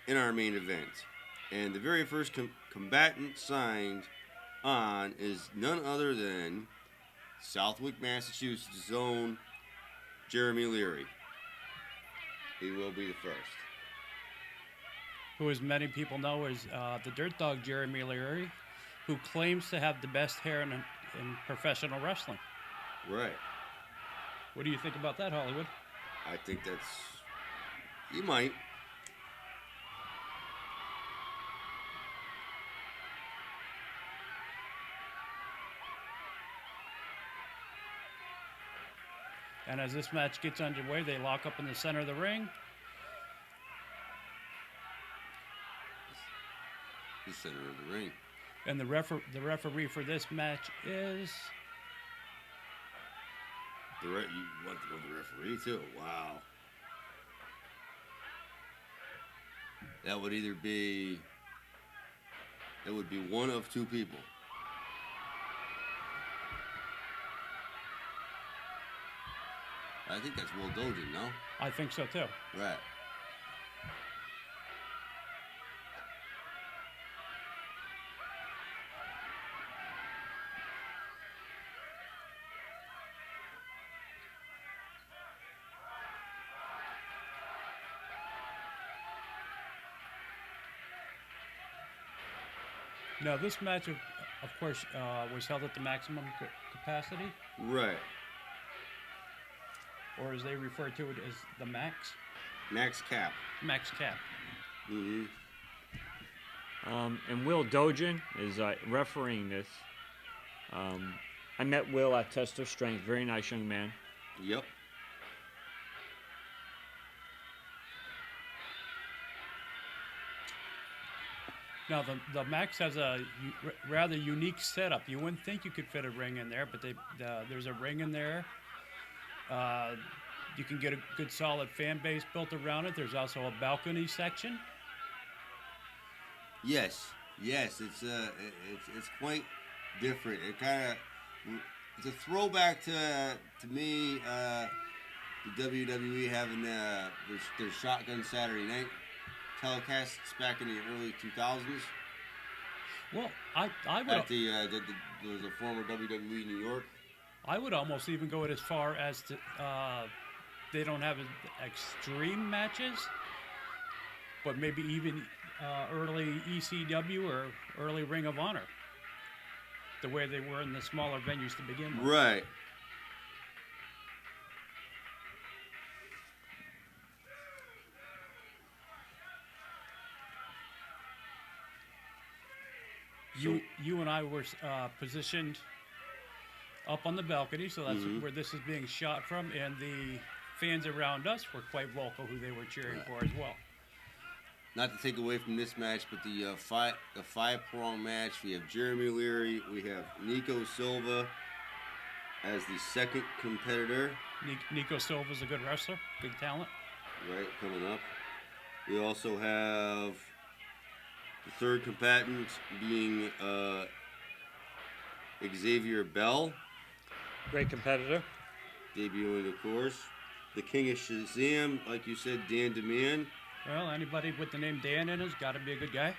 S1: in our main event. And the very first combatant signed on is none other than Southwick, Massachusetts' own Jeremy Leary. He will be the first.
S3: Who, as many people know, is the Dirt Dog Jeremy Leary, who claims to have the best hair in professional wrestling.
S1: Right.
S3: What do you think about that, Hollywood?
S1: I think that's... You might.
S3: And as this match gets underway, they lock up in the center of the ring.
S1: the center of the ring.
S3: And the referee for this match is
S1: You want to go to the referee too? Wow. That would be one of two people. I think that's Will Dojan, no?
S3: I think so too.
S1: Right.
S3: Now this match, of course, was held at the maximum capacity,
S1: Right.
S3: or as they refer to it as the max
S1: Max cap. Mm-hmm.
S2: And Will Dojan is refereeing this. I met Will at Test of Strength. Very nice young man.
S1: Yep.
S3: Now the Max has a rather unique setup. You wouldn't think you could fit a ring in there, but there's a ring in there. You can get a good solid fan base built around it. There's also a balcony section.
S1: Yes. It's quite different. It's a throwback to me. The WWE having their Shotgun Saturday Night telecasts back in the early 2000s.
S3: Well, I would
S1: there was a former WWE New York.
S3: I would almost even go as far as to they don't have extreme matches, but maybe even early ECW or early Ring of Honor, the way they were in the smaller venues to begin with.
S1: Right.
S3: You and I were positioned up on the balcony, so that's where this is being shot from, and the fans around us were quite vocal who they were cheering for as well.
S1: Not to take away from this match, but the five-prong match, we have Jeremy Leary, we have Nico Silva as the second competitor.
S3: Nico Silva's a good wrestler, good talent.
S1: Right, coming up. We also have the third combatant being Xavier Bell.
S2: Great competitor.
S1: Debuting, of course. The King of Shazam, like you said, Dan DeMann.
S3: Well, anybody with the name Dan in has got to be a good guy.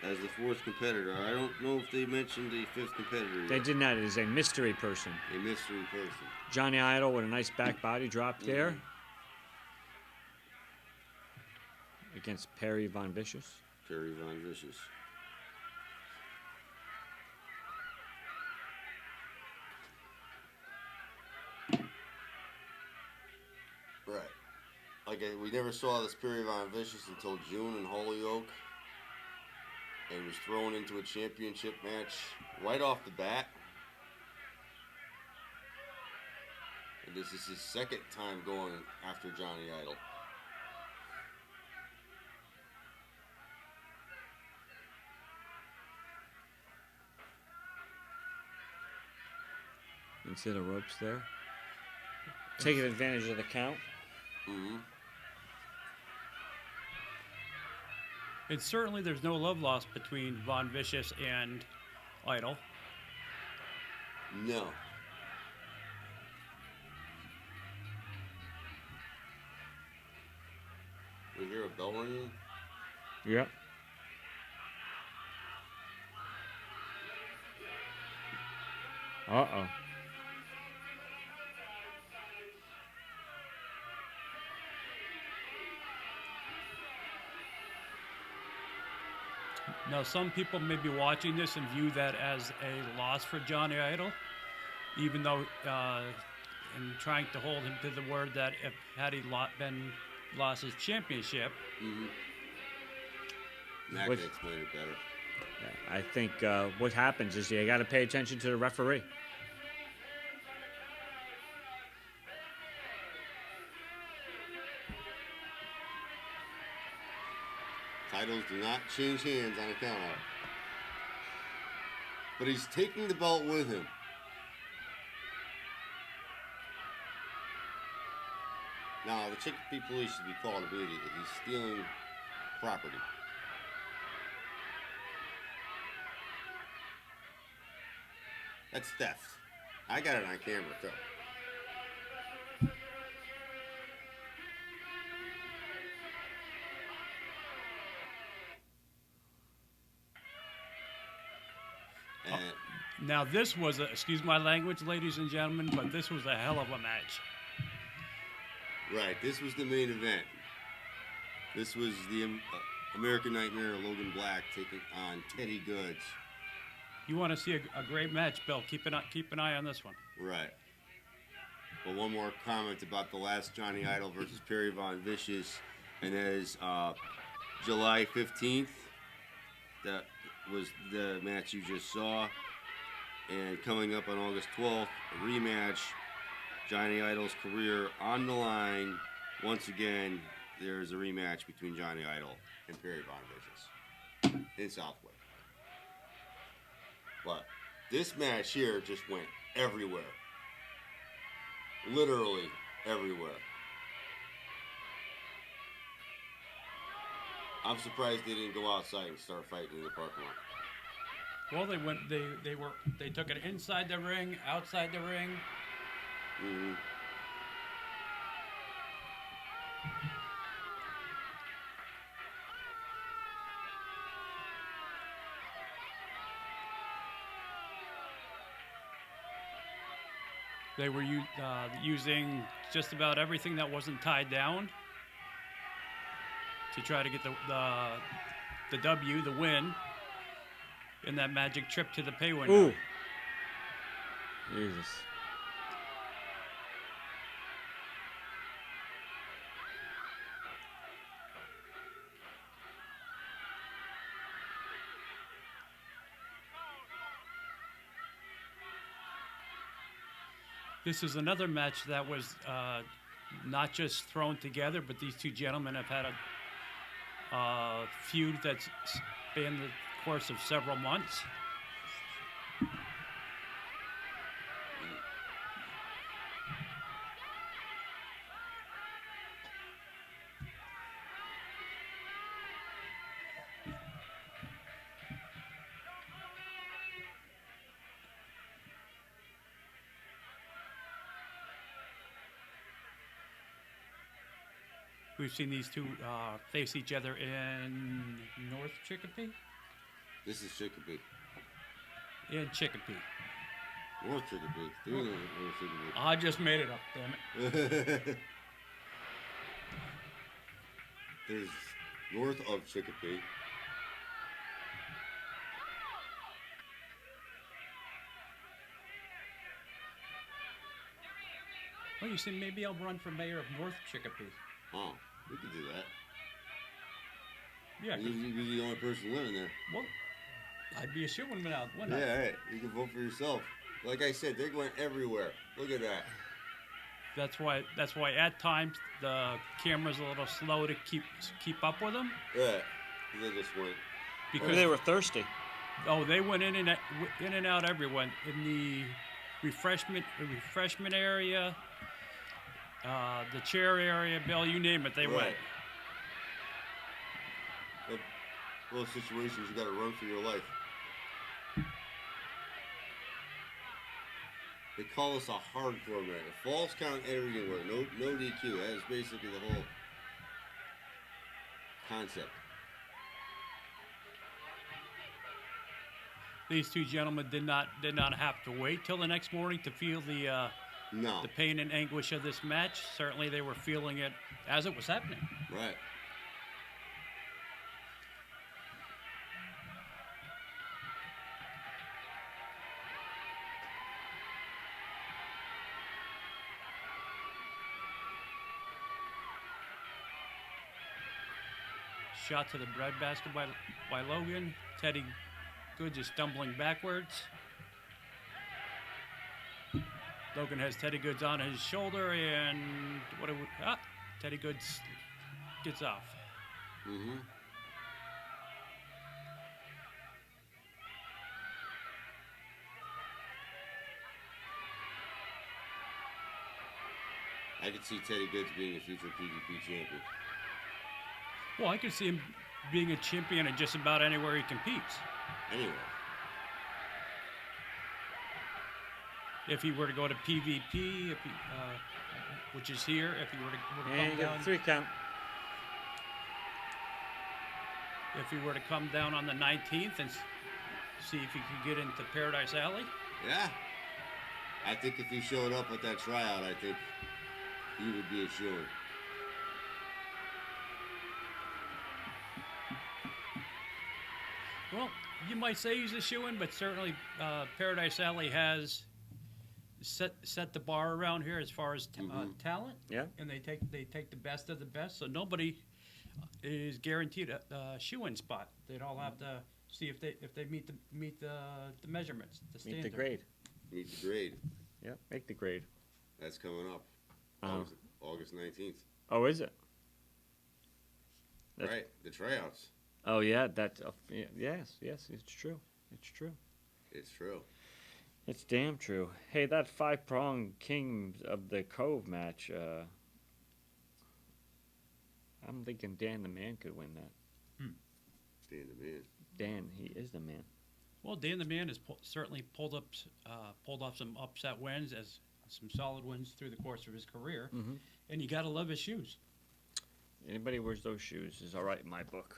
S1: As the fourth competitor. I don't know if they mentioned the fifth competitor yet.
S2: They did not. It is a mystery person.
S1: A mystery person.
S2: Johnny Idol with a nice back body drop there. Against Perry Von Vicious.
S1: Perry Von Vicious. Right. We never saw this Perry Von Vicious until June in Holyoke. And was thrown into a championship match right off the bat. And this is his second time going after Johnny Idol.
S2: Into the ropes there. Taking advantage of the count.
S1: Mm-hmm.
S3: And certainly there's no love lost between Von Vicious and Idol.
S1: No. We hear a bell ringing?
S2: Yep. Uh-oh.
S3: Now, some people may be watching this and view that as a loss for Johnny Idol, even though in trying to hold him to the word that had he lost his championship.
S1: Mm-hmm. Matt can explain it better.
S2: Yeah, I think what happens is you got to pay attention to the referee.
S1: Titles do not change hands on a countout. But he's taking the belt with him. Now, the Chicopee police should be called immediately. He's stealing property. That's theft. I got it on camera, too. And
S3: Now this was, excuse my language, ladies and gentlemen, but this was a hell of a match.
S1: right, this was the main event. This was the American Nightmare Logan Black taking on Teddy Goods.
S3: You want to see a great match, Bill? Keep an eye on this one.
S1: Right. But one more comment about the last Johnny Idol versus Perry Von Vicious, and that is July 15th. That was the match you just saw. And coming up on August 12th, a rematch. Johnny Idol's career on the line. Once again, there's a rematch between Johnny Idol and Perry Von Vicious in Southwick. But this match here just went everywhere. Literally everywhere. I'm surprised they didn't go outside and start fighting in the parking lot.
S3: Well, they took it inside the ring, outside the ring.
S1: Mm-hmm.
S3: They were using just about everything that wasn't tied down to try to get the W, the win, in that magic trip to the pay window.
S2: Ooh. Jesus.
S3: This is another match that was not just thrown together, but these two gentlemen have had a feud that's spanned the course of several months. We've seen these two face each other in North Chicopee
S1: This is Chicopee.
S3: and Chicopee.
S1: North Chicopee. There is no North Chicopee.
S3: I just made it up, damn it.
S1: There's north of Chicopee.
S3: Well, you see, maybe I'll run for mayor of North Chicopee.
S1: Oh, we could do that.
S3: Yeah,
S1: You're the only person living there.
S3: well, I'd be a shoo-in without, wouldn't I?
S1: Yeah, right. You can vote for yourself. Like I said, they went everywhere. Look at that.
S3: That's why at times the camera's a little slow to keep up with them.
S1: Yeah. They just went.
S2: Maybe they were thirsty.
S3: Oh, they went in and out everyone in the refreshment area, the chair area, Bill, you name it, they went.
S1: Right. Those situations, you got to run for your life. They call us a hardcore match. A false count everywhere. No DQ. That is basically the whole concept.
S3: These two gentlemen did not have to wait till the next morning to feel the
S1: No.
S3: pain and anguish of this match. Certainly, they were feeling it as it was happening.
S1: Right.
S3: Shot to the breadbasket by Logan. Teddy Goods is stumbling backwards. Logan has Teddy Goods on his shoulder, and Teddy Goods gets off.
S1: Mm-hmm. I could see Teddy Goods being a future PvP champion.
S3: Well, I could see him being a champion in just about anywhere he competes.
S1: Anyway,
S3: If he were to go to PvP, if he, which is here, if he were to
S2: And
S3: come down,
S2: 3 count.
S3: if he were to come down on the 19th and see if he could get into Paradise Alley.
S1: yeah. I think if he showed up at that tryout, I think he would be a shoo-in.
S3: Well, you might say he's a shoo-in, but certainly Paradise Alley has set the bar around here as far as talent.
S2: Yeah.
S3: And they take the best of the best, so nobody is guaranteed a shoo-in spot. They'd all have to see if they meet the measurements, the standard.
S2: Meet the grade.
S1: Meet the grade.
S2: Yeah, make the grade.
S1: That's coming up.
S2: Oh.
S1: August 19th.
S2: Oh, is it? That's-
S1: Right, the tryouts.
S2: Oh, yeah, that, yes, it's true. It's true.
S1: It's true.
S2: It's damn true. Hey, that 5-prong king of the Cove match, I'm thinking Dan the Man could win that.
S1: Dan the Man.
S2: Dan, he is the man.
S3: Well, Dan the Man has certainly pulled off some upset wins, as some solid wins through the course of his career, and you gotta love his shoes.
S2: Anybody who wears those shoes is all right in my book.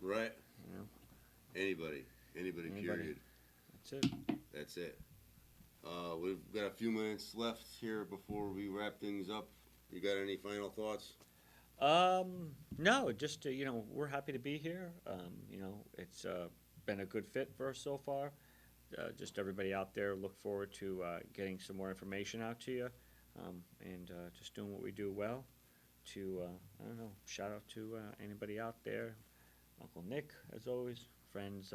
S1: Right.
S2: You know?
S1: Anybody, period.
S2: That's it.
S1: That's it. We've got a few minutes left here before we wrap things up. You got any final thoughts?
S2: No, just, we're happy to be here. It's been a good fit for us so far. Just everybody out there, look forward to getting some more information out to you, and just doing what we do well. Shout out to anybody out there. Uncle Nick, as always. Friends.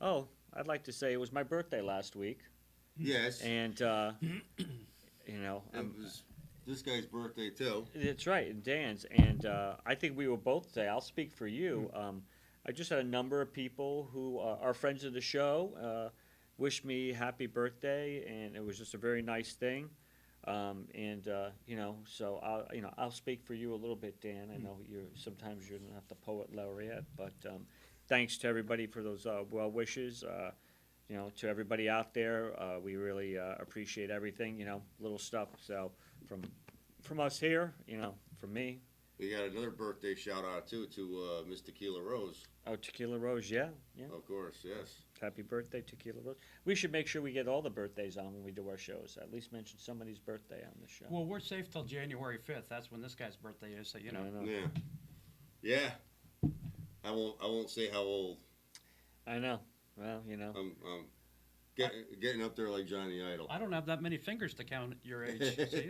S2: I'd like to say it was my birthday last week.
S1: Yes.
S2: And,
S1: it was this guy's birthday, too.
S2: That's right, and Dan's. And I think we will both say, I'll speak for you. I just had a number of people who are friends of the show wish me happy birthday, and it was just a very nice thing. So I'll speak for you a little bit, Dan. I know sometimes you're not the poet laureate, but thanks to everybody for those well wishes. To everybody out there, we really appreciate everything. Little stuff. So from us here, from me.
S1: We got another birthday shout out too to Miss Tequila Rose.
S2: Oh, Tequila Rose, yeah.
S1: Of course, yes.
S2: Happy birthday, Tequila Rose. We should make sure we get all the birthdays on when we do our shows. At least mention somebody's birthday on the show.
S3: Well, we're safe till January 5th. That's when this guy's birthday is, so
S2: I know.
S1: Yeah. I won't say how old.
S2: I know. Well,
S1: I'm getting up there like Johnny Idol.
S3: I don't have that many fingers to count at your age, so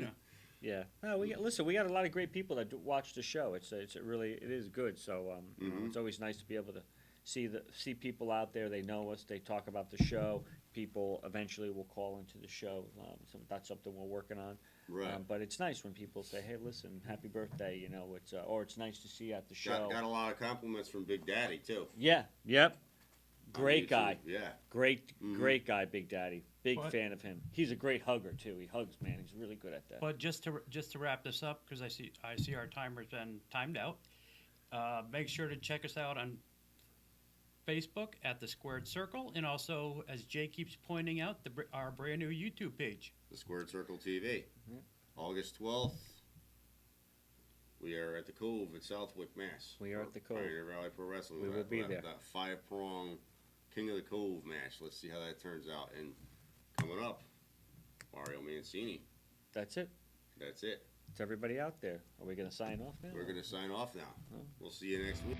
S2: Yeah. No, we got a lot of great people that watch the show. It is good. So it's always nice to be able to see people out there. They know us. They talk about the show. People eventually will call into the show. So that's something we're working on.
S1: Right.
S2: But it's nice when people say, "Hey, listen, happy birthday!" It's nice to see you at the show.
S1: Got a lot of compliments from Big Daddy too.
S2: Yeah. Yep. Great guy.
S1: Yeah.
S2: Great guy, Big Daddy. Big fan of him. He's a great hugger too. He hugs, man. He's really good at that.
S3: But just to wrap this up, because I see our timer's been timed out. Make sure to check us out on Facebook at The Squared Circle, and also, as Jay keeps pointing out, our brand new YouTube page.
S1: The Squared Circle TV. August 12th. We are at the Cove at Southwick, Mass.
S2: We are at the Cove.
S1: Pioneer Valley Pro Wrestling.
S2: We will be there.
S1: That 5-prong King of the Cove match. Let's see how that turns out. And coming up, Mario Mancini.
S2: That's it.
S1: That's it.
S2: It's everybody out there. Are we going to sign off now?
S1: We're going to sign off now.
S2: Oh.
S1: We'll see you next week.